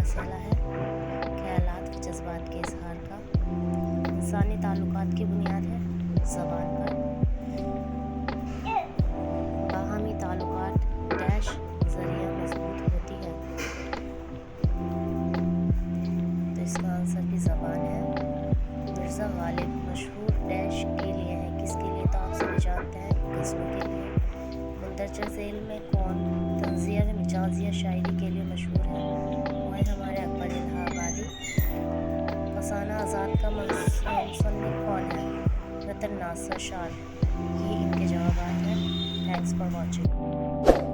मसला है ख्यालात व जज्बात के इजहार का। इंसानी ताल्लुकात की बुनियाद है ज़बान पर। बाहमी ताल्लुकात डैश ज़रिया मजबूत होती है, तो इसका आंसर भी ज़बान है। मिर्ज़ा गालिब मशहूर डैश के लिए है, किसके लिए? तो आप सभी जानते हैं, गज़लों के लिए। मुंदरजा झेल में कौन तंज़िया मिजाजिया शायरी के लिए मशहूर है? वो है हमारे अकबर इलाहाबादी। फसाना आज़ाद का मुसन्निफ़ कौन है? रतन नासर शाह। ये इनके जवाब हैं। Thanks for watching.